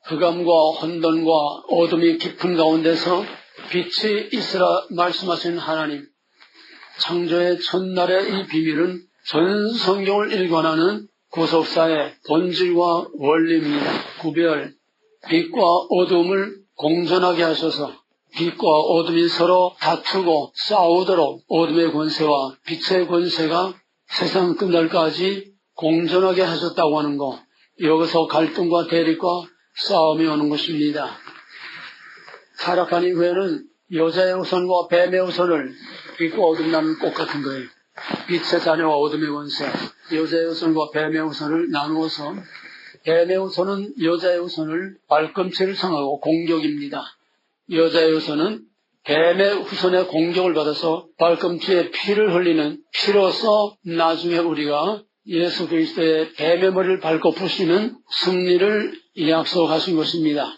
흑암과 혼돈과 어둠이 깊은 가운데서 빛이 있으라 말씀하신 하나님, 창조의 첫날의 이 비밀은 전 성경을 일관하는 구속사의 본질과 원리입니다. 구별, 빛과 어둠을 공존하게 하셔서 빛과 어둠이 서로 다투고 싸우도록 어둠의 권세와 빛의 권세가 세상 끝날까지 공존하게 하셨다고 하는 것, 여기서 갈등과 대립과 싸움이 오는 것입니다. 타락한 이후에는 여자의 우선과 뱀의 우선을, 빛과 어둠 나누는 것 같은 거예요. 빛의 자녀와 어둠의 권세, 여자의 우선과 뱀의 우선을 나누어서 뱀의 우선은 여자의 우선을 발꿈치를 상하고 공격입니다. 여자의 우선은 뱀의 후손의 공격을 받아서 발꿈치에 피를 흘리는, 피로서 나중에 우리가 예수 그리스도의 뱀의 머리를 밟고 부시는 승리를 약속하신 것입니다.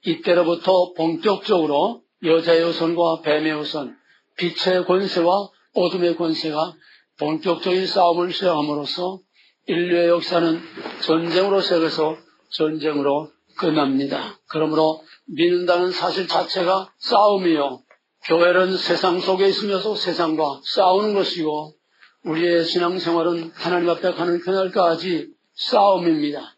이때로부터 본격적으로 여자의 우선과 뱀의 우선, 빛의 권세와 어둠의 권세가 본격적인 싸움을 시작함으로써 인류의 역사는 전쟁으로 시작해서 전쟁으로 끝납니다. 그러므로 믿는다는 사실 자체가 싸움이요, 교회는 세상 속에 있으면서 세상과 싸우는 것이고 우리의 신앙생활은 하나님 앞에 가는 그날까지 싸움입니다.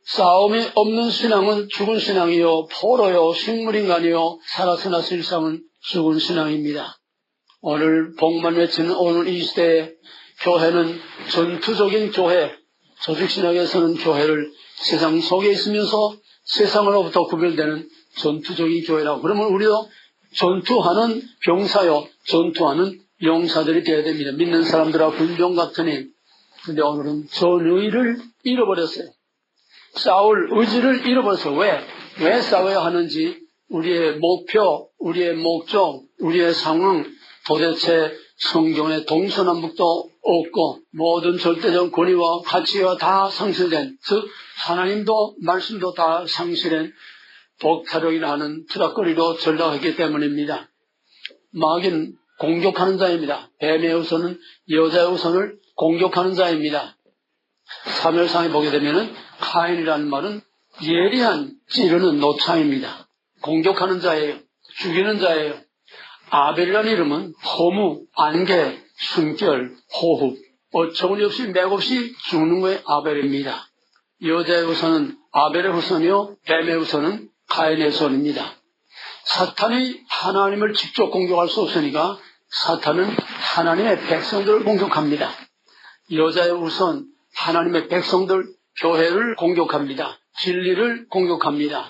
싸움이 없는 신앙은 죽은 신앙이요, 포로요, 식물인간이요, 살아서나 실상은 죽은 신앙입니다. 오늘 복만 외치는 오늘 이 시대에 교회는 전투적인 교회, 조직신학에서는 교회를 세상 속에 있으면서 세상으로부터 구별되는 전투적인 교회라고. 그러면 우리도 전투하는 병사요, 전투하는 용사들이 되어야 됩니다. 믿는 사람들하고 군병 같으니. 근데 오늘은 전의를 잃어버렸어요. 싸울 의지를 잃어버려서 왜 싸워야 하는지, 우리의 목표, 우리의 목적, 우리의 상황, 도대체 성경의 동서남북도 없고 모든 절대적 권위와 가치가 다 상실된, 즉 하나님도 말씀도 다 상실된 독타력이라 하는 투닥거리로 전락했기 때문입니다. 마귀는 공격하는 자입니다. 뱀의 우선은 여자의 우선을 공격하는 자입니다. 사무엘상에 보게 되면은 카인이라는 말은 예리한 찌르는 노창입니다. 공격하는 자예요. 죽이는 자예요. 아벨이라는 이름은 허무, 안개, 숨결, 호흡, 어처구니없이 맥없이 죽는 거에 아벨입니다. 여자의 후손은 아벨의 후손이요, 뱀의 후손은 카인의 후손입니다. 사탄이 하나님을 직접 공격할 수 없으니까 사탄은 하나님의 백성들을 공격합니다. 여자의 후손, 하나님의 백성들, 교회를 공격합니다. 진리를 공격합니다.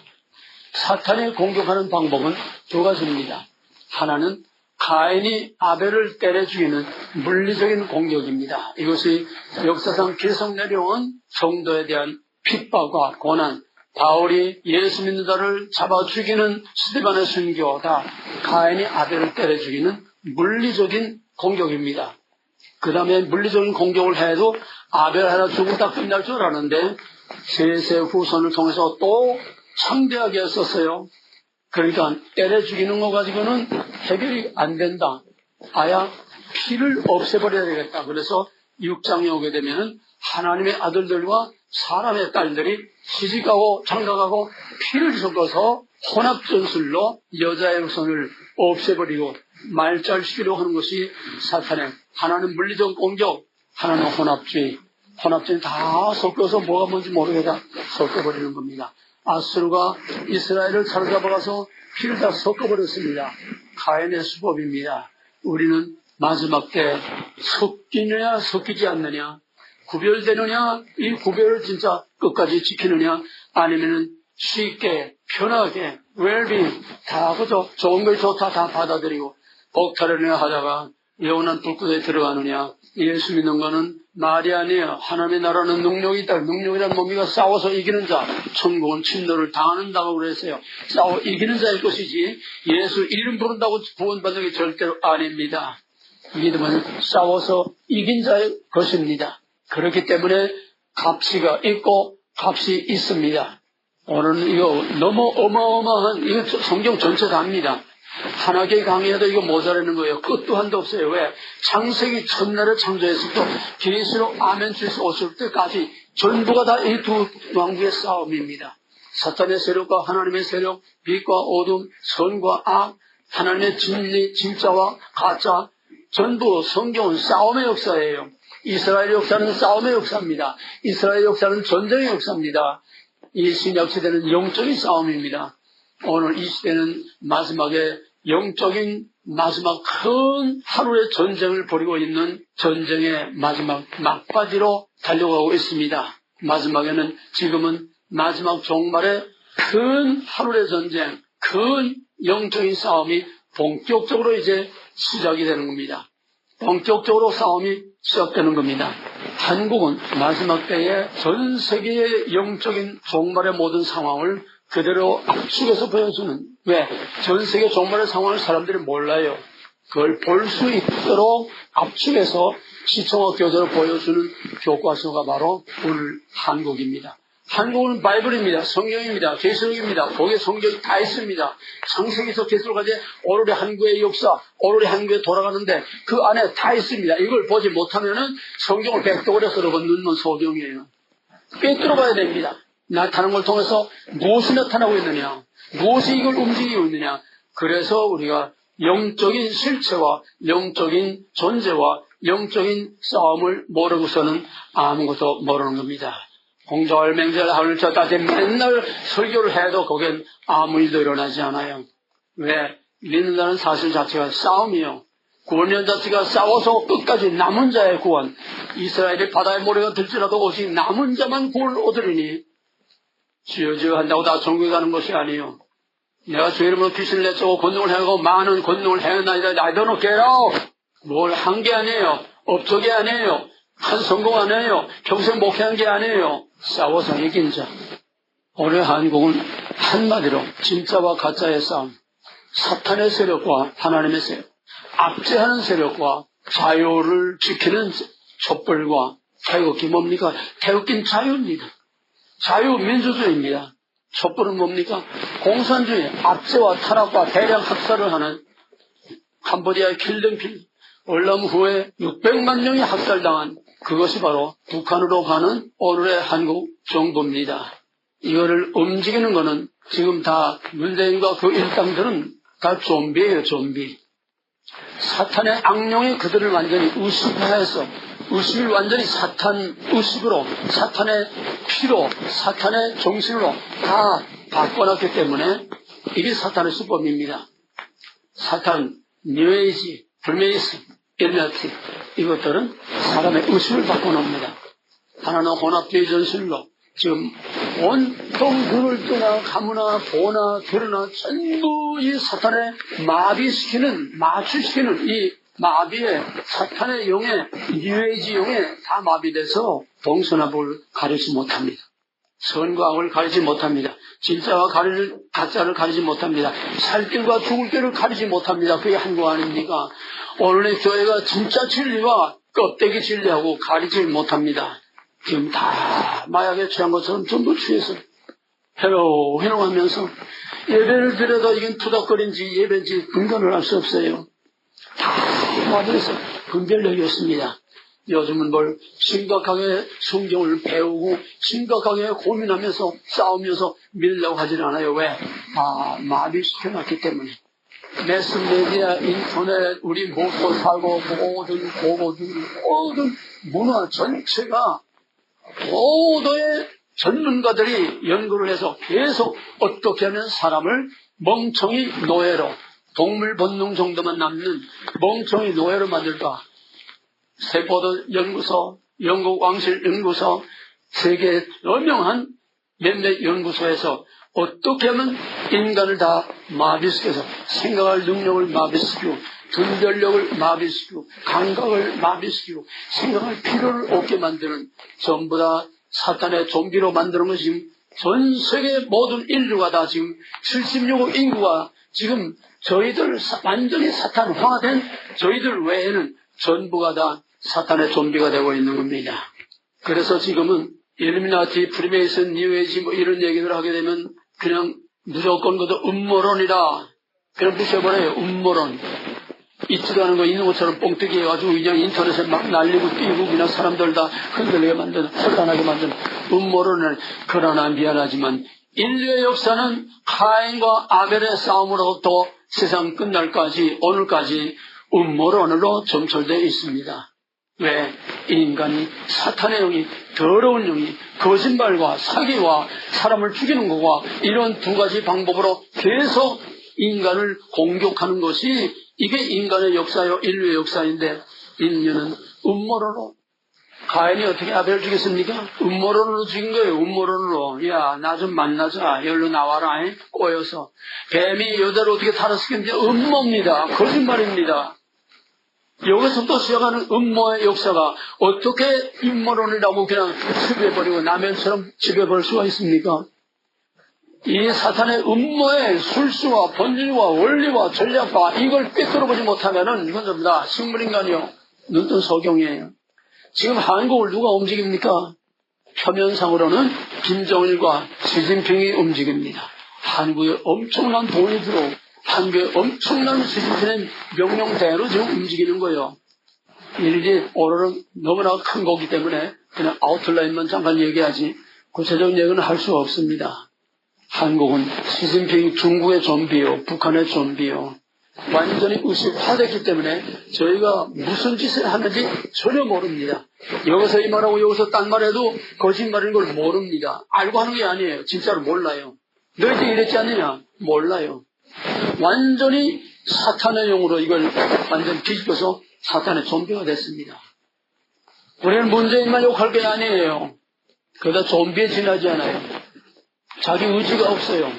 사탄이 공격하는 방법은 두 가지입니다. 하나는 가인이 아벨을 때려 죽이는 물리적인 공격입니다. 이것이 역사상 계속 내려온 성도에 대한 핍박과 고난, 바울이 예수 믿는 자를 잡아 죽이는 스데반의 순교다. 가인이 아벨을 때려 죽이는 물리적인 공격입니다. 그 다음에 물리적인 공격을 해도 아벨 하나 죽었다 끝날 줄 알았는데 셋의 후손을 통해서 또 창대하게 했었어요. 그러니까 때려 죽이는 거 가지고는 해결이 안 된다. 아야 피를 없애버려야 되겠다. 그래서 6장에 오게 되면 하나님의 아들들과 사람의 딸들이 시집가고 장가가고 피를 섞어서 혼합전술로 여자의 후손을 없애버리고 말살시키려고 하는 것이 사탄의, 하나는 물리적 공격, 하나는 혼합주의. 혼합주의 다 섞어서 뭐가 뭔지 모르게 다 섞어버리는 겁니다. 아수르가 이스라엘을 사로잡아가서 피를 다 섞어버렸습니다. 가인의 수법입니다. 우리는 마지막 때 섞이느냐 섞이지 않느냐, 구별되느냐, 이 구별을 진짜 끝까지 지키느냐, 아니면은 쉽게 편하게 웰빙 다 그저 좋은 걸 좋다 다 받아들이고 복타려냐 하다가 영원한 불구덩이에 들어가느냐. 예수 믿는 거는 말이 아니에요. 하나님의 나라는 능력이 있다. 능력이란 뭡니까? 싸워서 이기는 자. 천국은 침노를 당하는다고 그랬어요. 싸워 이기는 자일 것이지 예수 이름 부른다고 구원받는 게 절대로 아닙니다. 믿음은 싸워서 이긴 자의 것입니다. 그렇기 때문에 값이가 있고 값이 있습니다. 오늘은 이거 너무 어마어마한, 이거 성경 전체 답니다. 하나 개 강의해도 이거 모자라는 거예요. 끝도 한도 없어요. 왜? 창세기 첫날에 창조했을 때 계시록 아멘 주에서 오실 때까지 전부가 다 이 두 왕국의 싸움입니다. 사탄의 세력과 하나님의 세력, 빛과 어둠, 선과 악, 하나님의 진리, 진짜와 가짜, 전부 성경은 싸움의 역사예요. 이스라엘 역사는 싸움의 역사입니다. 이스라엘 역사는 전쟁의 역사입니다. 이 신약 시대는 영적인 싸움입니다. 오늘 이 시대는 마지막에 영적인 마지막 큰 하루의 전쟁을 벌이고 있는 전쟁의 마지막 막바지로 달려가고 있습니다. 마지막에는 지금은 마지막 종말의 큰 하루의 전쟁, 큰 영적인 싸움이 본격적으로 이제 시작이 되는 겁니다. 본격적으로 싸움이 시작되는 겁니다. 한국은 마지막 때에 전 세계의 영적인 종말의 모든 상황을 그대로 압축해서 보여주는, 왜? 전 세계 종말의 상황을 사람들이 몰라요. 그걸 볼 수 있도록 압축해서 시청학 교재로 보여주는 교과서가 바로 오늘 한국입니다. 한국은 바이블입니다. 성경입니다. 계시록입니다. 거기에 성경이 다 있습니다. 창세기에서 계시록까지 오늘의 한국의 역사, 오늘의 한국에 돌아가는데 그 안에 다 있습니다. 이걸 보지 못하면은 성경을 백도그려 썰어 넣는 소경이에요. 꿰뚫어 봐야 됩니다. 나타나는 걸 통해서 무엇이 나타나고 있느냐, 무엇이 이걸 움직이고 있느냐. 그래서 우리가 영적인 실체와 영적인 존재와 영적인 싸움을 모르고서는 아무것도 모르는 겁니다. 공절, 맹절, 하늘절 따지 맨날 설교를 해도 거기엔 아무 일도 일어나지 않아요. 왜? 믿는다는 사실 자체가 싸움이요. 구원연 자체가 싸워서 끝까지 남은 자의 구원. 이스라엘이 바다의 모래가 들지라도 오직 남은 자만 구원을 얻으리니 주여 한다고 다 천국에 가는 것이 아니요. 내가 주 이름으로 귀신을 내쫓고 권능을 행하고 많은 권능을 행하나이다. I don't get out. 뭘 한 게 아니에요. 업적이 아니에요. 한 성공 아니에요. 평생 목회한 게 아니에요. 싸워서 이긴 자. 오늘 한국은 한마디로 진짜와 가짜의 싸움, 사탄의 세력과 하나님의 세력, 압제하는 세력과 자유를 지키는 촛불과 태극기 뭡니까? 태극기는 자유입니다. 자유민주주의입니다. 촛불은 뭡니까? 공산주의, 압제와 타락과 대량 학살을 하는 캄보디아의 킬링필드, 월남 후에 600만 명이 학살당한 그것이 바로 북한으로 가는 오늘의 한국 정부입니다. 이거를 움직이는 거는 지금 다 문재인과 그 일당들은 다 좀비예요, 좀비. 사탄의 악령이 그들을 완전히 의식화해서 의식을 완전히 사탄 의식으로, 사탄의 피로, 사탄의 정신으로 다 바꿔놨기 때문에 이게 사탄의 수법입니다. 사탄, 뉴에이지, 불메이스, 일리아티 이것들은 사람의 의식을 바꿔놓습니다. 하나는 혼합주의 전술로 지금 온통 눈을 뜨나 가무나 보나 들으나 전부 이 사탄의 마비시키는, 마취시키는 이 마비에 사탄의 영에, 뉴에이지 영에 다 마비돼서 동서남북을 가리지 못합니다. 선과 악을 가리지 못합니다. 진짜와 가짜를 가리지 못합니다. 살 길과 죽을 길을 가리지 못합니다. 그게 한국 아닙니까? 오늘의 교회가 진짜 진리와 껍데기 진리하고 가리지 못합니다. 지금 다 마약에 취한 것처럼 전부 취해서 해롱하면서 예배를 드려도 이건 투닥거린지 예배인지 분간을 할 수 없어요. 다 마비해서 분별력이 없습니다. 요즘은 뭘 심각하게 성경을 배우고 심각하게 고민하면서 싸우면서 밀려고 하질 않아요. 왜? 마비시켜놨기 때문에. 매스메디아, 인터넷, 우리 먹고 살고 모든 문화 전체가 모두의 전문가들이 연구를 해서 계속 어떻게 하면 사람을 멍청이 노예로, 동물 본능 정도만 남는 멍청이 노예로 만들까? 스탠포드 연구소, 영국 왕실 연구소, 세계 유명한 몇몇 연구소에서 어떻게 하면 인간을 다 마비시켜서 생각할 능력을 마비시키고 분별력을 마비시키고 감각을 마비시키고 생각할 필요를 없게 만드는 전부 다 사탄의 좀비로 만드는 것이 지금 전 세계 모든 인류가 다 지금 76억 인구가 지금 저희들 완전히 사탄화된 저희들 외에는 전부가 다 사탄의 좀비가 되고 있는 겁니다. 그래서 지금은 일루미나티, 프리메이슨, 뉴에이지 뭐 이런 얘기를 하게 되면 그냥 무조건 그것도 음모론이라 그냥 무시해버려요. 음모론. 있지도 않은 거 있는 것처럼 뻥뜨기 해가지고 그냥 인터넷에 막 날리고 뛰고 그냥 사람들 다 흔들리게 만드는, 혼란하게 만드는 음모론을. 그러나 미안하지만 인류의 역사는 카인과 아벨의 싸움으로부터 세상 끝날까지 오늘까지 음모론으로 점철되어 있습니다. 왜? 인간이 사탄의 영이 더러운 영이 거짓말과 사기와 사람을 죽이는 것과 이런 두 가지 방법으로 계속 인간을 공격하는 것이 이게 인간의 역사요 인류의 역사인데 인류는 음모론으로 가인이 어떻게 아벨을 죽였습니까? 음모론으로 죽인 거예요. 음모론으로. 야, 나 좀 만나자. 여기로 나와라. 꼬여서. 뱀이 여자를 어떻게 탈았을겠는데 음모입니다. 거짓말입니다. 여기서부터 시작하는 음모의 역사가 어떻게 음모론이라고 그냥 지배해버리고 남현처럼 지배해버릴 수가 있습니까? 이 사탄의 음모의 술수와 본질과 원리와 전략과 이걸 꿰뚫어보지 못하면은 이건 전부 다 식물인간이요. 눈뜬 소경이에요. 지금 한국을 누가 움직입니까? 표면상으로는 김정일과 시진핑이 움직입니다. 한국에 엄청난 돈이 들어오고 한국에 엄청난 시진핑의 명령대로 지금 움직이는 거예요. 일일이 오늘은 너무나 큰 거기 때문에 그냥 아웃라인만 잠깐 얘기하지 구체적인 얘기는 할 수가 없습니다. 한국은 시진핑이 중국의 좀비요, 북한의 좀비요. 완전히 의식화됐기 때문에 저희가 무슨 짓을 하는지 전혀 모릅니다. 여기서 이 말하고 여기서 딴 말해도 거짓말인 걸 모릅니다. 알고 하는 게 아니에요. 진짜로 몰라요. 너희들 이랬지 않느냐? 몰라요. 완전히 사탄의 영으로 이걸 완전 뒤집어서 사탄의 좀비가 됐습니다. 우리는 문재인만 욕할 게 아니에요. 그러다 좀비에 지나지 않아요. 자기 의지가 없어요.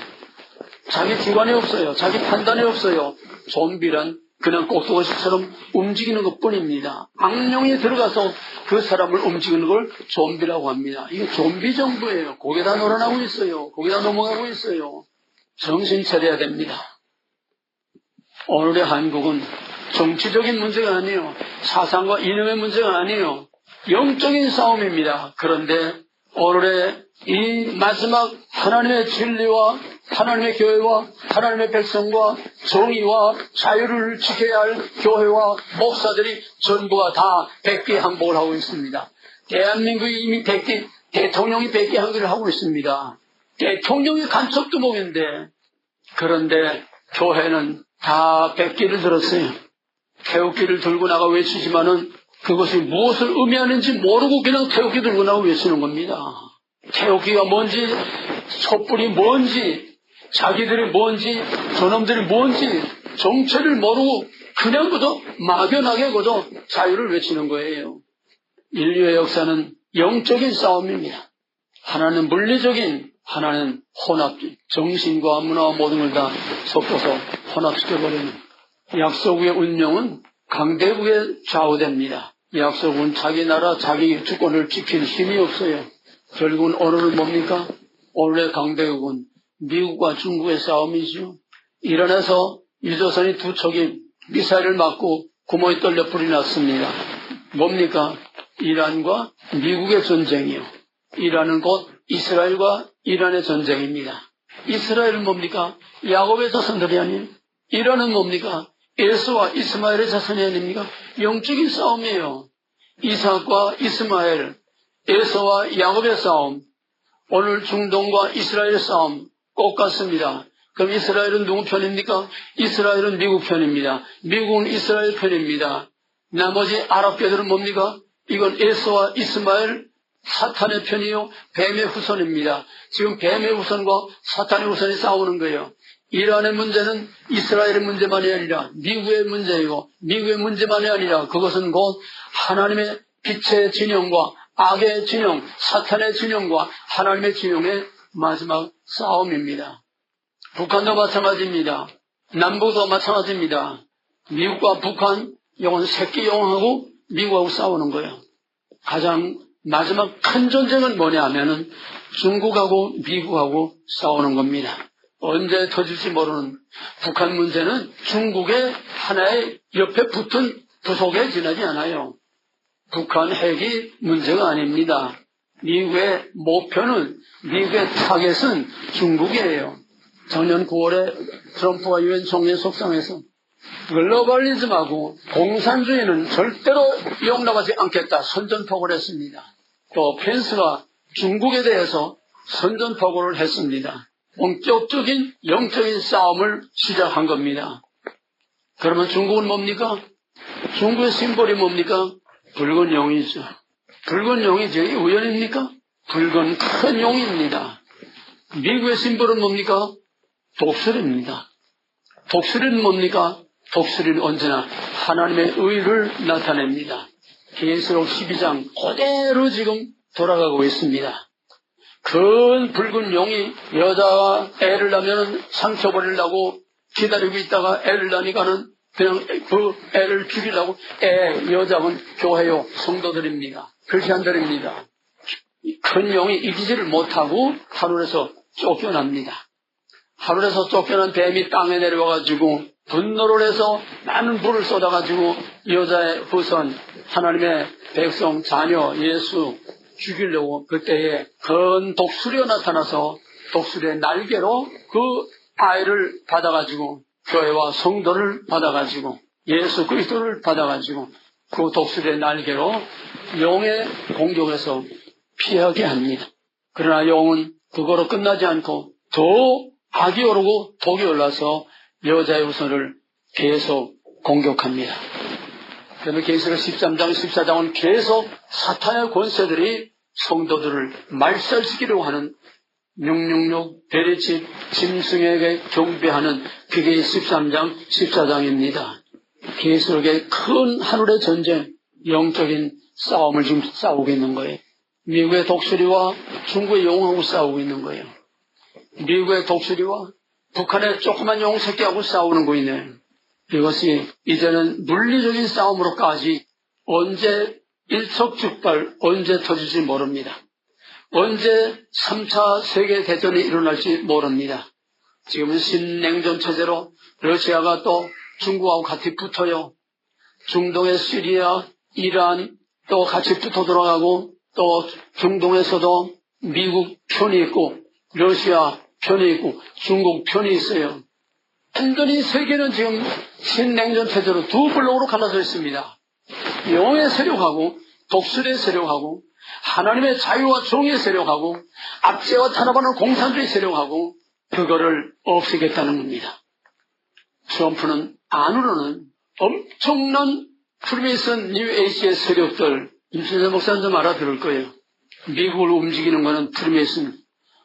자기 주관이 없어요. 자기 판단이 없어요. 좀비란 그냥 꼭두가시처럼 움직이는 것뿐입니다. 악령이 들어가서 그 사람을 움직이는 걸 좀비라고 합니다. 이게 좀비 정부예요. 거기다 놀아나고 있어요. 거기다 넘어가고 있어요. 정신 차려야 됩니다. 오늘의 한국은 정치적인 문제가 아니에요. 사상과 이념의 문제가 아니에요. 영적인 싸움입니다. 그런데 오늘의 이 마지막 하나님의 진리와 하나님의 교회와 하나님의 백성과 정의와 자유를 지켜야 할 교회와 목사들이 전부가 다 백기항복을 하고 있습니다. 대한민국이 이미 대통령이 백기항복을 하고 있습니다. 대통령이 간첩두목인데 그런데 교회는 다 백기를 들었어요. 태극기를 들고 나가 외치지만은 그것이 무엇을 의미하는지 모르고 그냥 태극기 들고 나가 외치는 겁니다. 태극기가 뭔지, 촛불이 뭔지, 자기들이 뭔지, 저놈들이 뭔지 정체를 모르고 그냥 그저 막연하게 그저 자유를 외치는 거예요. 인류의 역사는 영적인 싸움입니다. 하나는 물리적인, 하나는 혼합적, 정신과 문화와 모든 걸 다 섞어서 혼합시켜버리는 약소국의 운명은 강대국에 좌우됩니다. 약소국은 자기 나라, 자기 주권을 지킬 힘이 없어요. 결국은 오늘은 뭡니까? 오늘의 강대국은 미국과 중국의 싸움이죠. 이란에서 유조선이 두 척이 미사일을 맞고 구멍이 뚫려 불이 났습니다. 뭡니까? 이란과 미국의 전쟁이요. 이란은 곧 이스라엘과 이란의 전쟁입니다. 이스라엘은 뭡니까? 야곱의 자손들이 아니에요. 이란은 뭡니까? 에서와 이스마엘의 자손이 아닙니까? 영적인 싸움이에요. 이삭과 이스마엘, 에서와 야곱의 싸움, 오늘 중동과 이스라엘의 싸움 똑같습니다. 그럼 이스라엘은 누구 편입니까? 이스라엘은 미국 편입니다. 미국은 이스라엘 편입니다. 나머지 아랍계들은 뭡니까? 이건 에서와 이스마엘, 사탄의 편이요 뱀의 후손입니다. 지금 뱀의 후손과 사탄의 후손이 싸우는 거예요. 이란의 문제는 이스라엘의 문제만이 아니라 미국의 문제이고 미국의 문제만이 아니라 그것은 곧 하나님의 빛의 진영과 악의 진영, 사탄의 진영과 하나님의 진영의 마지막 싸움입니다. 북한도 마찬가지입니다. 남북도 마찬가지입니다. 미국과 북한, 이건 새끼 영하고 미국하고 싸우는 거예요. 가장 마지막 큰 전쟁은 뭐냐 하면은 중국하고 미국하고 싸우는 겁니다. 언제 터질지 모르는 북한 문제는 중국의 하나의 옆에 붙은 부속에 지나지 않아요. 북한 핵이 문제가 아닙니다. 미국의 목표는, 미국의 타겟은 중국이에요. 작년 9월에 트럼프와 유엔 총회 속상에서 글로벌리즘하고 공산주의는 절대로 용납하지 않겠다 선전포고를 했습니다. 또 펜스가 중국에 대해서 선전포고를 했습니다. 본격적인 영적인 싸움을 시작한 겁니다. 그러면 중국은 뭡니까? 중국의 심볼이 뭡니까? 붉은 용이죠. 붉은 용이 저기 우연입니까? 붉은 큰 용입니다. 미국의 심볼은 뭡니까? 독수리입니다. 독수리는 뭡니까? 독수리는 언제나 하나님의 의를 나타냅니다. 계시록 12장 그대로 지금 돌아가고 있습니다. 큰 붉은 용이 여자가 애를 낳으면 상처버리려고 기다리고 있다가 애를 낳으니까는 그냥 그 애를 죽이려고 여자분 교회요 성도들입니다. 그렇게 한다릅니다. 큰 용이 이기지를 못하고 하늘에서 쫓겨납니다. 하늘에서 쫓겨난 뱀이 땅에 내려와가지고 분노를 해서 많은 불을 쏟아가지고 여자의 후손 하나님의 백성 자녀 예수 죽이려고 그때에 큰 독수리가 나타나서 독수리의 날개로 그 아이를 받아가지고 교회와 성도를 받아가지고 예수 그리스도를 받아가지고 그 독수리의 날개로 용의 공격에서 피하게 합니다. 그러나 용은 그거로 끝나지 않고 더 악이 오르고 독이 올라서 여자의 후손을 계속 공격합니다. 그러면 계시록 13장, 14장은 계속 사탄의 권세들이 성도들을 말살시키려고 하는 666 베리집 짐승에게 경배하는 그게 13장, 14장입니다. 계시록의 큰 하늘의 전쟁, 영적인 싸움을 지금 싸우고 있는 거예요. 미국의 독수리와 중국의 용하고 싸우고 있는 거예요. 미국의 독수리와 북한의 조그만 용 새끼하고 싸우는 거이네. 이것이 이제는 물리적인 싸움으로까지 언제 일촉즉발 언제 터질지 모릅니다. 언제 3차 세계대전이 일어날지 모릅니다. 지금은 신냉전 체제로 러시아가 또 중국하고 같이 붙어요. 중동의 시리아, 이란 또 같이 붙어 들어가고 또 중동에서도 미국 편이 있고 러시아 편이 있고 중국 편이 있어요. 완전히 세계는 지금 신냉전 체제로 두 블록으로 갈라져 있습니다. 용의 세력하고 독수리의 세력하고 하나님의 자유와 정의의 세력하고 압제와 탄압하는 공산주의 세력하고 그거를 없애겠다는 겁니다. 트럼프는 안으로는 엄청난 프리메이슨 뉴에이지의 세력들, 임신재 목사님 좀 알아들을 거예요. 미국을 움직이는 거는 프리메이슨,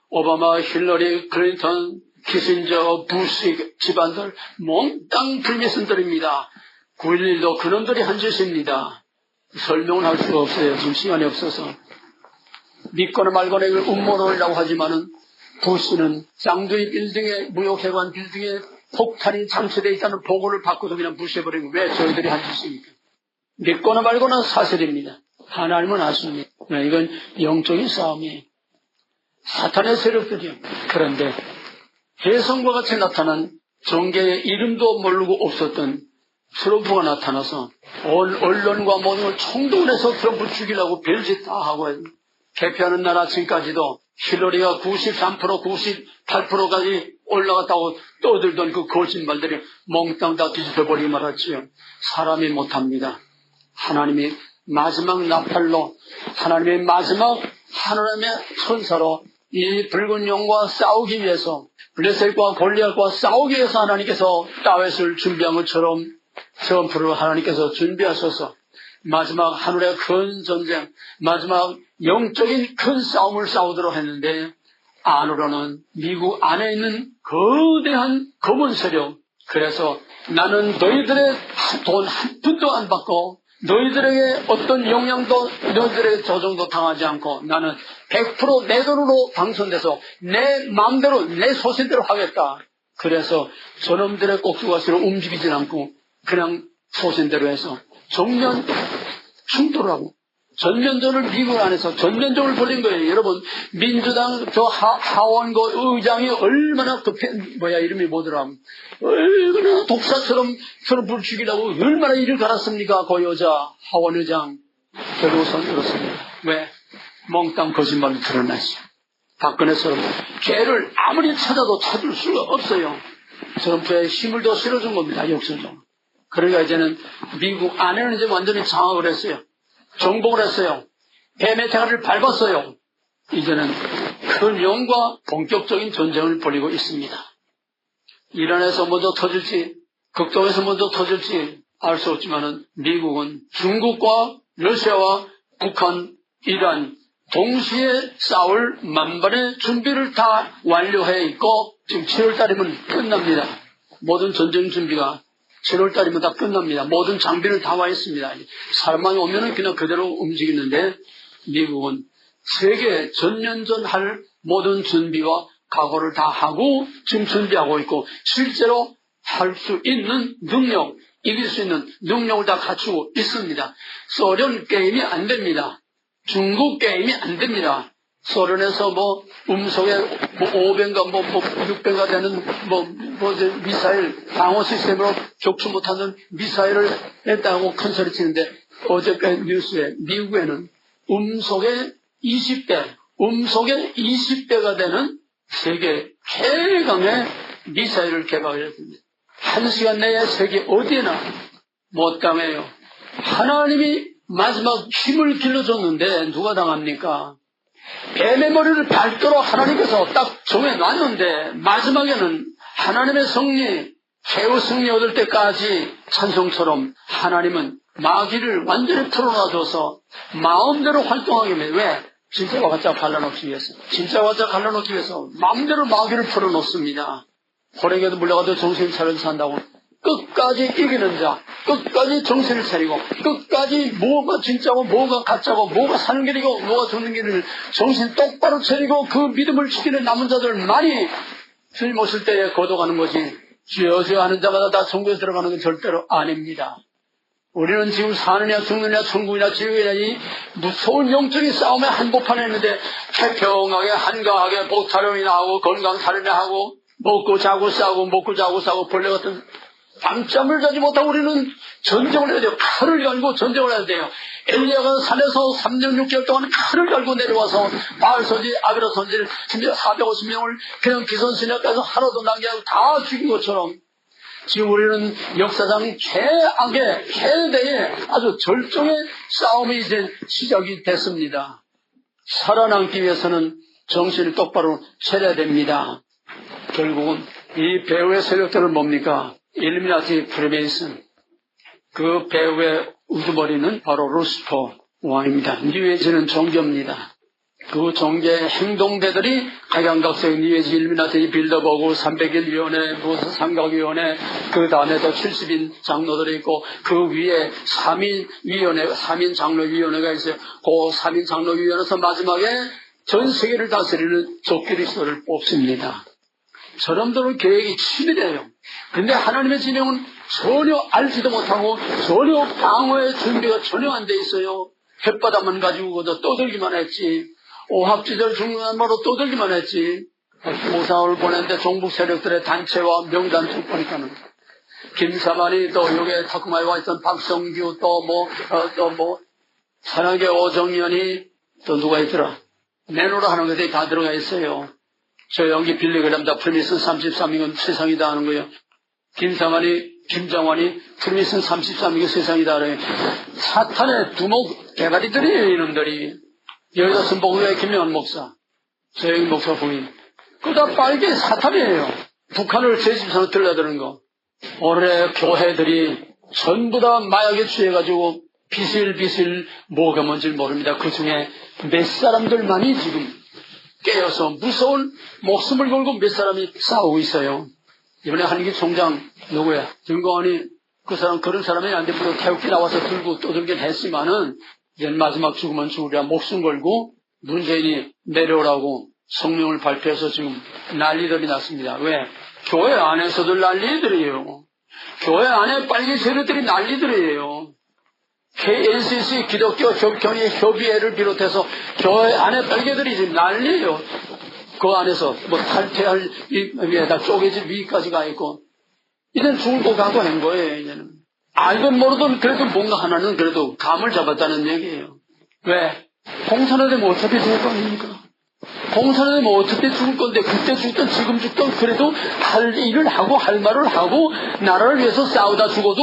오바마, 힐러리, 클린턴, 키신저, 부시 집안들 몽땅 프리메이슨들입니다. 9.11도 그놈들이 한 짓입니다. 설명을 할 수가 없어요. 지금 시간이 없어서. 믿거나 말거나 이걸 음모론이라고 하지만은 부시는 쌍두이 빌딩에 무역회관 빌딩에 폭탄이 장치되어 있다는 보고를 받고도 그냥 무시해버리고 왜 저희들이 한 짓입니까? 믿거나 말거나 사실입니다. 하나님은 아십니다. 이건 영적인 싸움이에요. 사탄의 세력들이요. 그런데 혜성과 같이 나타난 정계의 이름도 모르고 없었던 트럼프가 나타나서 온 언론과 모든 걸 총동원해서 트럼프 죽이려고 별짓 다 하고 개표하는 날 아침까지도 힐러리가 93%, 98%까지 올라갔다고 떠들던 그 거짓말들이 몽땅 다 뒤집어버리고 말았지요. 사람이 못합니다. 하나님이 마지막 나팔로 하나님의 마지막 하나님의 천사로 이 붉은 용과 싸우기 위해서 블레셋과 골리앗과 싸우기 위해서 하나님께서 다윗을 준비한 것처럼 트럼프를 하나님께서 준비하셔서 마지막 하늘의 큰 전쟁, 마지막 영적인 큰 싸움을 싸우도록 했는데 안으로는 미국 안에 있는 거대한 검은 세력, 그래서 나는 너희들의 돈 한 푼도 안 받고 너희들에게 어떤 영향도 너희들에게 조정도 당하지 않고 나는 100% 내 돈으로 당선돼서 내 마음대로 내 소신대로 하겠다. 그래서 저놈들의 꼭두가시로 움직이지 않고 그냥 소신대로 해서 정면 충돌을 하고 전면전을 미국 안에서 전면전을 벌인 거예요. 여러분 민주당 저 하원 그 의장이 얼마나 이름이 뭐더라, 얼마나 독사처럼 트럼프를 죽이려고 얼마나 일을 갈았습니까? 그 여자 하원 의장 결국은 그렇습니다. 왜? 몽땅 거짓말을 드러났죠. 박근혜처럼 죄를 아무리 찾아도 찾을 수가 없어요. 트럼프의 힘을 더 실어준 겁니다. 역설적으로. 그러니까 이제는 미국 안에는 이제 완전히 장악을 했어요. 정복을 했어요. 뱀의 대가리를 밟았어요. 이제는 큰 위험과 본격적인 전쟁을 벌이고 있습니다. 이란에서 먼저 터질지 극동에서 먼저 터질지 알 수 없지만은 미국은 중국과 러시아와 북한, 이란 동시에 싸울 만반의 준비를 다 완료해 있고 지금 7월달이면 끝납니다. 모든 전쟁 준비가 7월달이면 다 끝납니다. 모든 장비를 다 와 있습니다. 사람만 오면은 그냥 그대로 움직이는데 미국은 세계 전면전 할 모든 준비와 각오를 다 하고 지금 준비하고 있고 실제로 할 수 있는 능력, 이길 수 있는 능력을 다 갖추고 있습니다. 소련 게임이 안 됩니다. 중국 게임이 안 됩니다. 소련에서 음속에 5배인가 6배가 되는 미사일 방어 시스템으로 격추 못하는 미사일을 냈다고 큰 소리 치는데 어저께 뉴스에 미국에는 음속에 20배가 되는 세계 최강의 미사일을 개발했습니다. 1시간 내에 세계 어디에나 못 당해요. 하나님이 마지막 힘을 길러줬는데 누가 당합니까? 뱀의 머리를 밟도록 하나님께서 딱 정해놨는데 마지막에는 하나님의 승리, 최후 승리 얻을 때까지 찬송처럼 하나님은 마귀를 완전히 풀어놔줘서 마음대로 활동하게 합니다. 왜? 진짜와 가짜 갈라놓기 위해서. 진짜와 가짜 갈라놓기 위해서 마음대로 마귀를 풀어놓습니다. 호랭이도 물려가도 정신 차려서 산다고. 끝까지 이기는 자, 끝까지 정신을 차리고, 끝까지 뭐가 진짜고, 뭐가 가짜고, 뭐가 사는 길이고, 뭐가 죽는 길을 정신 똑바로 차리고, 그 믿음을 지키는 남은 자들만이 주님 오실 때에 거둬가는 것이, 주여 하는 자마다 다 천국에 들어가는 건 절대로 아닙니다. 우리는 지금 사느냐 죽느냐 천국이냐 지옥이냐 이 무서운 영적인 싸움의 한복판에 있는데 태평하게 한가하게 보타령이나 하고 건강살이나 하고 먹고 자고 싸고 먹고 자고 싸고 벌레 같은 밤잠을 자지 못하고 우리는 전쟁을 해야 돼요. 칼을 갈고 전쟁을 해야 돼요. 엘리야가 산에서 3년 6개월 동안 칼을 갈고 내려와서 바알선지 아비라 선지를 450명을 그냥 기선신역까지 하나도 남겨하고 다 죽인 것처럼 지금 우리는 역사상 최악의 최대의 아주 절정의 싸움이 이제 시작이 됐습니다. 살아남기 위해서는 정신을 똑바로 차려야 됩니다. 결국은 이 배후의 세력들은 뭡니까? 일루미나티 프리메이슨. 그 배후의 우두머리는 바로 루시퍼 왕입니다. 뉴에이지는 종교입니다. 그 종교의 행동대들이 각양각색 뉴에이지 일루미나티 빌더버그 300일 무슨 삼각위원회 그 다음에 또 70인 장로들이 있고 그 위에 3인 장로위원회가 있어요. 그 3인 장로위원회에서 마지막에 전 세계를 다스리는 적그리스도를 뽑습니다. 저놈들은 계획이 치밀해요. 근데 하나님의 진행은 전혀 알지도 못하고 전혀 방어의 준비가 전혀 안 돼 있어요. 햇바닥만 가지고 그저 떠들기만 했지. 오합지졸 중요한 말로 떠들기만 했지. 모상을 보냈는데 종북 세력들의 단체와 명단 쭉 보니까는 김사만이 또 여기에 타쿠마에 와 있던 박성규 또 산악의 오정연이 또 누가 있더라. 내노라 하는 것들이 다 들어가 있어요. 저 연기 빌리그램다 프리미슨 33이건 세상이다 하는 거예요. 김장환이 프리미슨 33이건 세상이다 하는 거예요. 사탄의 두목 대가리들이에요, 이놈들이. 여기다 선복의 김영환 목사, 저영희 목사 부인. 그거 다 빨개 사탄이에요. 북한을 제13으로 들려드는 거. 올해 교회들이 전부 다 마약에 취해가지고 비실비실 뭐가 뭔지 모릅니다. 그 중에 몇 사람들만이 지금 깨어서 무서운 목숨을 걸고 몇 사람이 싸우고 있어요. 이번에 한기 총장 누구야? 김광환이 그 사람 그런 사람이 안 되고 태극기 나와서 들고 떠들긴 했지만은 이제 마지막 죽으면 죽으랴 목숨 걸고 문재인이 내려오라고 성명을 발표해서 지금 난리들이 났습니다. 왜? 교회 안에서도 난리들이에요. 교회 안에 빨개 세력들이 난리들이에요. KNCC 기독교 협경의 협의회를 비롯해서 교회 안에 빨개들이 지금 난리예요. 그 안에서 탈퇴할 위에다 쪼개질 위까지 가 있고 이제는 죽을 것 같고 한 거예요. 이제는 알든 모르든 그래도 뭔가 하나는 그래도 감을 잡았다는 얘기예요. 왜? 공산화 되면 어차피 죽을 거 아닙니까? 공산화 되면 어차피 죽을 건데 그때 죽든 지금 죽든 그래도 할 일을 하고 할 말을 하고 나라를 위해서 싸우다 죽어도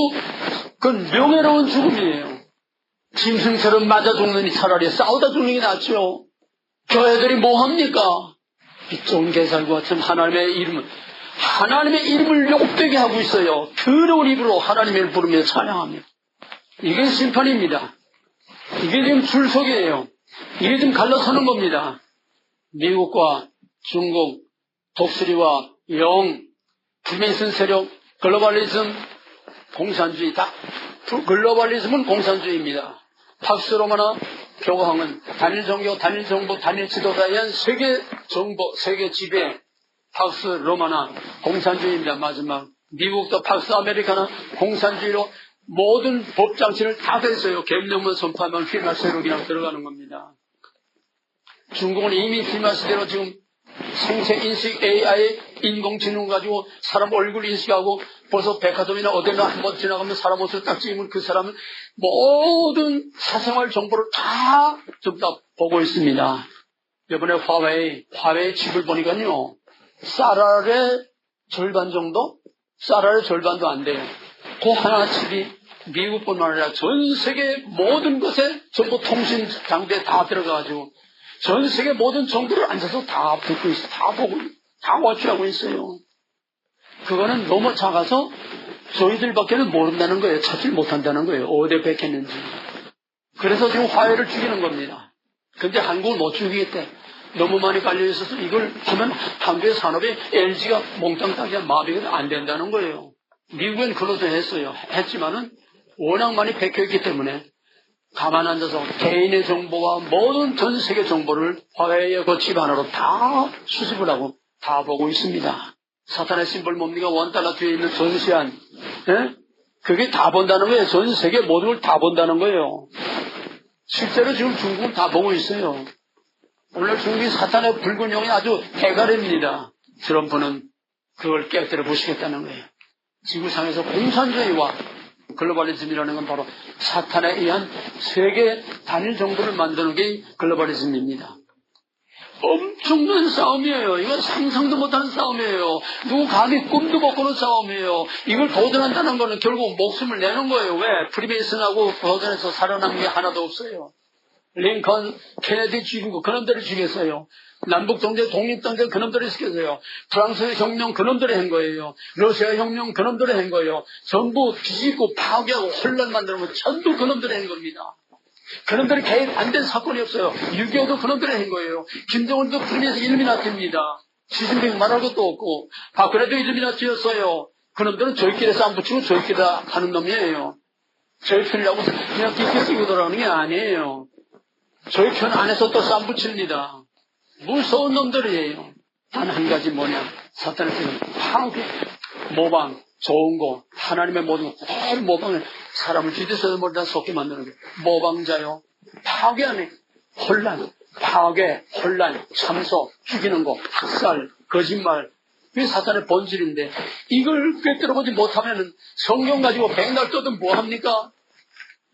그건 명예로운 죽음이에요. 짐승처럼 맞아 죽느니 차라리 싸우다 죽는 게 낫죠. 교회들이 뭐 합니까? 빛 좋은 개살과 같은 하나님의 이름을 욕되게 하고 있어요. 더러운 입으로 하나님을 부르며 찬양합니다. 이게 심판입니다. 이게 지금 출석이에요. 이게 지금 갈라서는 겁니다. 미국과 중국, 독수리와 영, 프리메이슨 세력, 글로벌리즘, 공산주의 다. 글로벌리즘은 공산주의입니다. 팍스 로마나 교황은 단일 종교, 단일 정부, 단일 지도자에 의한 세계 정보, 세계 지배, 팍스 로마나 공산주의입니다. 마지막 미국도 팍스 아메리카나 공산주의로 모든 법장치를 다 됐어요. 계엄령만 선포하면 피마 세력이랑 들어가는 겁니다. 중국은 이미 피마 시대로 지금 생체 인식 AI 인공지능 가지고 사람 얼굴 인식하고 벌써 백화점이나 어디나 한번 지나가면 사람 옷을 딱 찍으면 그 사람은 모든 사생활 정보를 다 좀 다 보고 있습니다. 이번에 화웨이 칩을 보니까요. 쌀알의 절반 정도? 쌀알의 절반도 안 돼요. 그 하나 칩이 미국뿐만 아니라 전 세계 모든 것에 전부 통신 장비에 다 들어가가지고 전 세계 모든 정보를 앉아서 다 듣고 있어, 다 보고, 다 워치하고 있어요. 그거는 너무 작아서 저희들밖에는 모른다는 거예요. 찾지 못한다는 거예요. 어디에 뺏겼는지. 그래서 지금 화해를 죽이는 겁니다. 근데 한국을 못 죽이겠대. 너무 많이 깔려 있어서 이걸 하면 한국의 산업에 LG가 몽땅 따기가 마비가 안 된다는 거예요. 미국은 그것도 했지만은 워낙 많이 뺏겨있기 때문에 가만 앉아서 개인의 정보와 모든 전 세계 정보를 화웨이의 그 칩 하나로 다 수집을 하고 다 보고 있습니다. 사탄의 심벌 뭡니까? $1 뒤에 있는 전시안. 예? 그게 다 본다는 거예요. 전 세계 모든 걸 다 본다는 거예요. 실제로 지금 중국은 다 보고 있어요. 오늘 중국이 사탄의 붉은 용이 아주 대가리입니다. 트럼프는 그걸 깨뜨려 보시겠다는 거예요. 지구상에서 공산주의와 글로벌리즘이라는 건 바로 사탄에 의한 세계 단일 정부를 만드는 게 글로벌리즘입니다. 엄청난 싸움이에요. 이건 상상도 못하는 싸움이에요. 누구 감히 꿈도 못 꾸는 싸움이에요. 이걸 도전한다는 거는 결국 목숨을 내는 거예요. 왜? 프리메이슨하고 도전해서 살아남은 게 하나도 없어요. 링컨, 케네디 죽이고 그놈들을 죽였어요. 남북정제, 독립정제 그놈들을 시켰어요. 프랑스의 혁명 그놈들이 한 거예요. 러시아의 혁명 그놈들이 한 거예요. 전부 뒤집고 파괴하고 혼란 만들면 전부 그놈들이 한 겁니다. 그놈들이 개입 안 된 사건이 없어요. 6.25도 그놈들이 한 거예요. 김정은도 프리메이슨 일미나티입니다. 시진핑 말할 것도 없고 박근혜도 일미나티였어요. 그놈들은 저희끼리 싸움 붙이고 저희끼리 하는 놈이에요. 저희 편이라고 그냥 깊게 쓰고 돌아가는 게 아니에요. 저희 편 안에서 또 싸움 붙입니다. 무서운 놈들이에요. 단 한 가지 뭐냐. 사탄의 뜻은 파괴, 모방, 좋은 거, 하나님의 모든 거, 그대로 모방을 사람을 뒤져서도 모르다 속게 만드는 거예요. 모방자요. 파괴하네. 혼란, 파괴, 혼란, 참소, 죽이는 거, 학살, 거짓말. 그게 사탄의 본질인데 이걸 꿰뚫어보지 못하면 성경 가지고 백날 떠든 뭐합니까?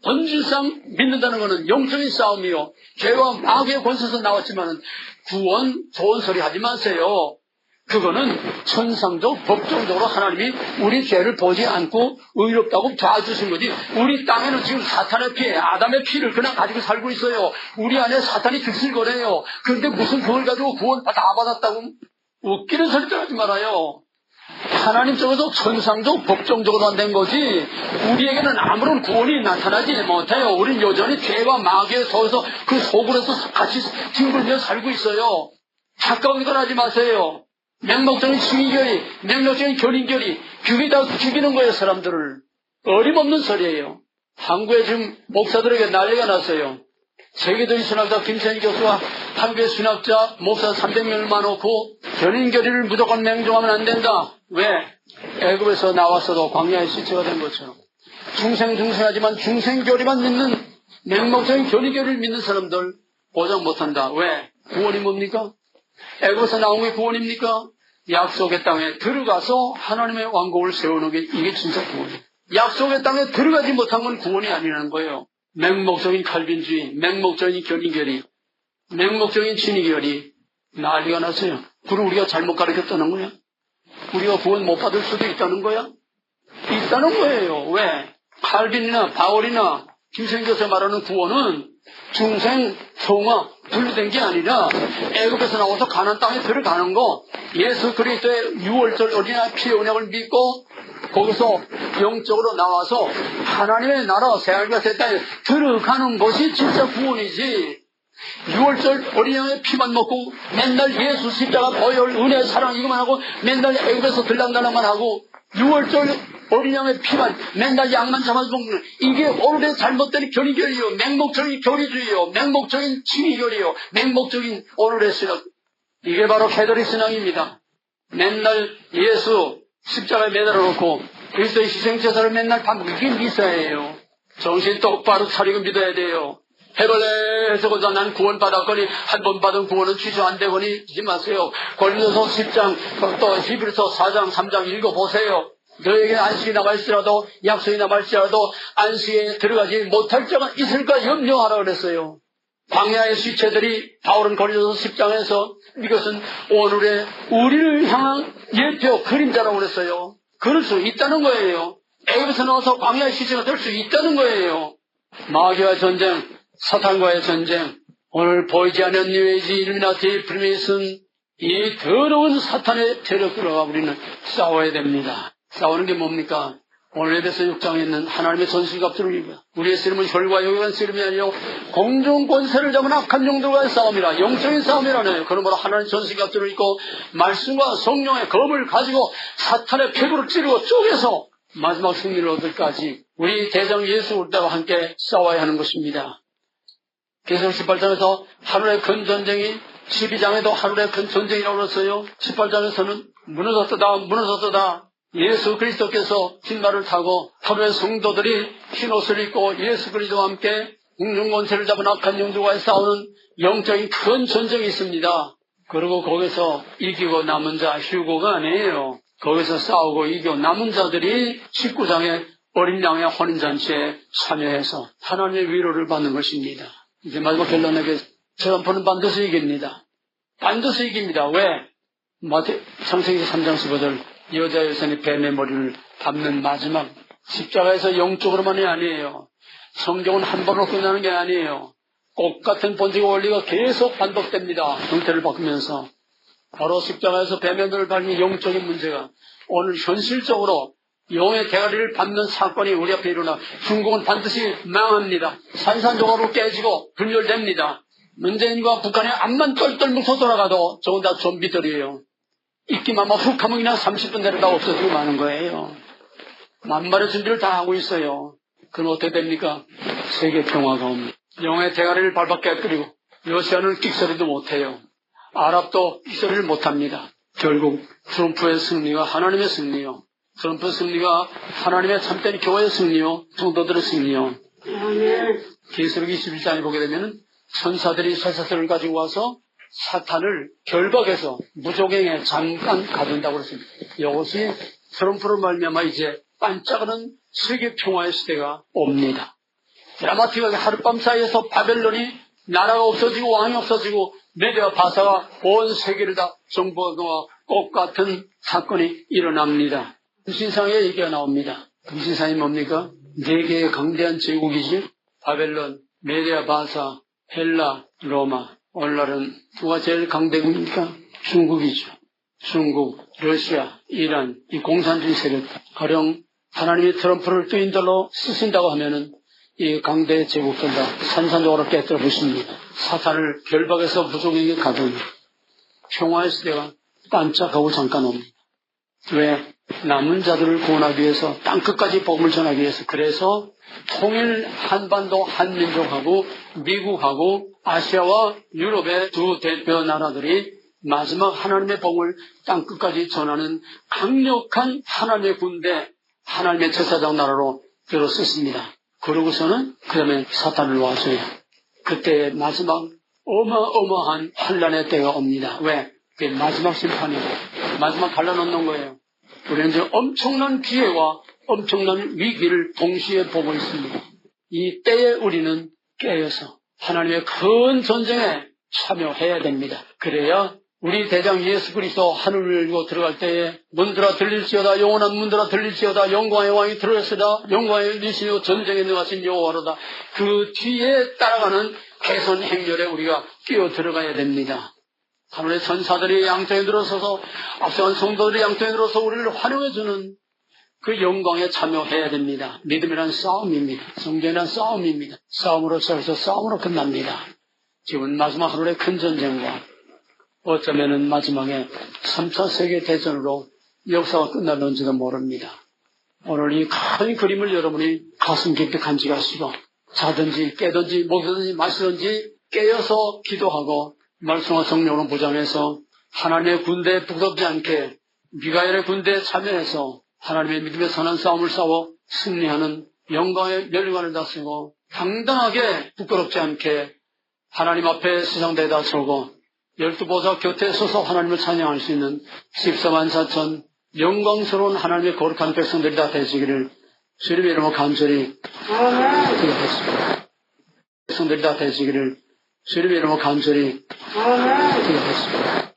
본질상 믿는다는 것은 영적인 싸움이요. 죄와 마귀의 권세에서 나왔지만 구원, 좋은 소리 하지 마세요. 그거는 천상적, 법정적으로 하나님이 우리 죄를 보지 않고 의롭다고 봐주신 거지. 우리 땅에는 지금 사탄의 피, 아담의 피를 그냥 가지고 살고 있어요. 우리 안에 사탄이 들썩거려요. 그런데 무슨 그걸 가지고 구원 다 받았다고? 웃기는 소리들 하지 말아요. 하나님 쪽에서 천상적, 법정적으로 안 된 거지 우리에게는 아무런 구원이 나타나지 못해요. 우린 여전히 죄와 마귀의 속에서 그 속으로서 같이 뒹굴며 살고 있어요. 가까운 걸 하지 마세요. 맹목적인 시기결의, 맹목적인 견인결의, 그게 다 죽이는 거예요. 사람들을. 어림없는 소리예요. 한국에 지금 목사들에게 난리가 났어요. 세계적인 신학자 김세인 교수가 한국의 신학자 목사 300명을 모아놓고 견인결의를 무조건 맹종하면 안 된다. 왜? 애굽에서 나왔어도 광야의 시체가 된 것처럼 중생하지만 중생교리만 믿는 맹목적인 견인결의를 믿는 사람들 보장 못한다. 왜? 구원이 뭡니까? 애굽에서 나온 게 구원입니까? 약속의 땅에 들어가서 하나님의 왕국을 세우는 게 이게 진짜 구원이에요. 약속의 땅에 들어가지 못한 건 구원이 아니라는 거예요. 맹목적인 칼빈주의, 맹목적인 견인결의, 맹목적인 진위결의 난리가 났어요. 그럼 우리가 잘못 가르쳤다는 거야? 우리가 구원 못 받을 수도 있다는 거야? 있다는 거예요. 왜? 칼빈이나 바울이나 김생교사 말하는 구원은 중생, 성화 분리된 게 아니라 애굽에서 나와서 가나안 땅에 들어가는 거, 예수 그리스도의 6월절 어린아이 피의 언약을 믿고 거기서 영적으로 나와서 하나님의 나라 새하늘과 새 땅에 들어가는 것이 진짜 구원이지. 6월절 어린양의 피만 먹고 맨날 예수 십자가 보혈 은혜 사랑 이것만 하고 맨날 애굽에서 들락날락만 하고 6월절 어린양의 피만 맨날 양만 잡아서 먹는 이게 오늘의 잘못된 견이결이요, 맹목적인 교리주의요, 맹목적인 친이결이요, 맹목적인 오늘의 신앙. 이게 바로 캐톨릭 신앙입니다. 맨날 예수 십자가에 매달아 놓고 그리스도의 희생제사를 맨날 받는 이게 미사예요. 정신 똑바로 차리고 믿어야 돼요. 해볼래 해서고자 난 구원 받았거니 한 번 받은 구원은 취소 안 되거니 하지 마세요. 고린도서 10장 또 히브리서 4장 3장 읽어보세요. 너에게 안식이 남아있으라도 약속이 남아있으라도 안식에 들어가지 못할 자가 있을까 염려하라 그랬어요. 광야의 시체들이 바울은 고린도서 10장에서 이것은 오늘의 우리를 향한 예표 그림자라고 그랬어요. 그럴 수 있다는 거예요. 애굽에서 나와서 광야의 시체가 될 수 있다는 거예요. 마귀와 전쟁, 사탄과의 전쟁, 오늘 보이지 않는 뉴에이지, 일루미나티, 프리메이슨, 이 더러운 사탄의 대력으로 우리는 싸워야 됩니다. 싸우는 게 뭡니까? 오늘 에베소 6장에 있는 하나님의 전술갑주를 우리의 씨름은 혈과 육의 씨름이 아니요 공중 권세를 잡은 악한 영들과의 싸움이라, 영적인 싸움이라네요. 그러므로 하나님의 전술갑주를 입고 말씀과 성령의 검을 가지고 사탄의 폐구를 찌르고 쪼개서 마지막 승리를 얻을까지 우리 대장 예수 그리스도와 함께 싸워야 하는 것입니다. 계시록 18장에서 하늘의 큰 전쟁이, 12장에도 하늘의 큰 전쟁이라고 그랬어요. 18장에서는 무너졌다. 예수 그리스도께서 흰말을 타고 하루의 성도들이 흰옷을 입고 예수 그리스도와 함께 공중권세를 잡은 악한 영들과의 싸우는 영적인 큰 전쟁이 있습니다. 그리고 거기서 이기고 남은 자 휴고가 아니에요. 거기서 싸우고 이기고 남은 자들이 19장의 어린 양의 혼인잔치에 참여해서 하나님의 위로를 받는 것입니다. 이제 마지막 결론에게 트럼프는 반드시 이깁니다. 반드시 이깁니다. 왜? 창세기 3장 15절 여자 여선이 뱀의 머리를 밟는 마지막 십자가에서 영적으로만이 아니에요. 성경은 한 번으로 끝나는 게 아니에요. 꽃 같은 본질과 원리가 계속 반복됩니다. 형태를 바꾸면서 바로 십자가에서 뱀의 머리를 밟는 영적인 문제가 오늘 현실적으로 영의 대가리를 밟는 사건이 우리 앞에 일어나 중국은 반드시 망합니다. 산산조각으로 깨지고 분열됩니다. 문재인과 북한의 앞만 똘똘 뭉쳐 돌아가도 저건 다 좀비들이에요. 있기만 훅 하면 그냥 30분 내로 다 없어지고 마는 거예요. 만발의 준비를 다 하고 있어요. 그럼 어떻게 됩니까? 세계 평화가 옵니다. 영의 대가리를 밟아 깨뜨리고 러시아는 끽소리도 못해요. 아랍도 끽소리를 못합니다. 결국 트럼프의 승리가 하나님의 승리요. 트럼프 승리가 하나님의 참된 교회의 승리요. 성도들의 승리요. 계시록 21장에 보게 되면 천사들이 쇠사슬을 가지고 와서 사탄을 결박해서 무조갱에 잠깐 가둔다고 그랬습니다. 이것이 트럼프로 말미암아 이제 반짝하는 세계 평화의 시대가 옵니다. 드라마틱하게 하룻밤 사이에서 바벨론이 나라가 없어지고 왕이 없어지고 메디아 바사가 온 세계를 다 정복하고 꽃 같은 사건이 일어납니다. 금신상에 얘기가 나옵니다. 금신상이 뭡니까? 네 개의 강대한 제국이지. 바벨론, 메디아 바사, 헬라, 로마. 오늘날은 누가 제일 강대국입니까? 중국이죠. 중국, 러시아, 이란, 이 공산주의 세력. 가령 하나님이 트럼프를 뜨인들로 쓰신다고 하면은 이 강대 제국들 다 산산조각으로 깨뜨려 부십니다. 사탄을 결박해서 무속에게 가두니 평화의 시대가 반짝하고 잠깐 옵니다. 왜? 남은 자들을 구원하기 위해서 땅끝까지 복음을 전하기 위해서. 그래서 통일 한반도 한민족하고 미국하고 아시아와 유럽의 두 대표 나라들이 마지막 하나님의 복음을 땅끝까지 전하는 강력한 하나님의 군대, 하나님의 제사장 나라로 들어섰습니다. 그러고서는 그 다음에 사탄을 놔줘요. 그때 마지막 어마어마한 환란의 때가 옵니다. 왜? 그게 마지막 심판이고 마지막 갈라놓는 거예요. 우리는 이제 엄청난 기회와 엄청난 위기를 동시에 보고 있습니다. 이 때에 우리는 깨어서 하나님의 큰 전쟁에 참여해야 됩니다. 그래야 우리 대장 예수 그리스도 하늘을 열고 들어갈 때에 문들아 들릴지어다 영원한 문들아 들릴지어다 영광의 왕이 들어왔으다 영광의 리시오 전쟁에 능하신 여호와로다. 그 뒤에 따라가는 개선 행렬에 우리가 끼어 들어가야 됩니다. 하늘의 천사들이 양쪽에 들어서서 앞서간 성도들이 양쪽에 들어서 우리를 환영해주는 그 영광에 참여해야 됩니다. 믿음이란 싸움입니다. 성경이란 싸움입니다. 싸움으로 시작해서 싸움으로 끝납니다. 지금 마지막 하늘의 큰 전쟁과 어쩌면은 마지막에 3차 세계대전으로 역사가 끝날는지도 모릅니다. 오늘 이 큰 그림을 여러분이 가슴 깊이 간직하시고 자든지 깨든지 먹든지 마시든지 깨어서 기도하고 말씀과 성령으로 무장해서 하나님의 군대에 부끄럽지 않게 미가엘의 군대에 참여해서 하나님의 믿음의 선한 싸움을 싸워 승리하는 영광의 멸관을 다쓰고 당당하게 부끄럽지 않게 하나님 앞에 시상대에다 서고 12보좌 곁에 서서 하나님을 찬양할 수 있는 14만 4천 영광스러운 하나님의 거룩한 백성들이 다 되시기를 주님의 이름으로 간절히 기도하겠습니다. 백성들이 다 되시기를 주님의 이름으로 간절히 기도하겠습니다.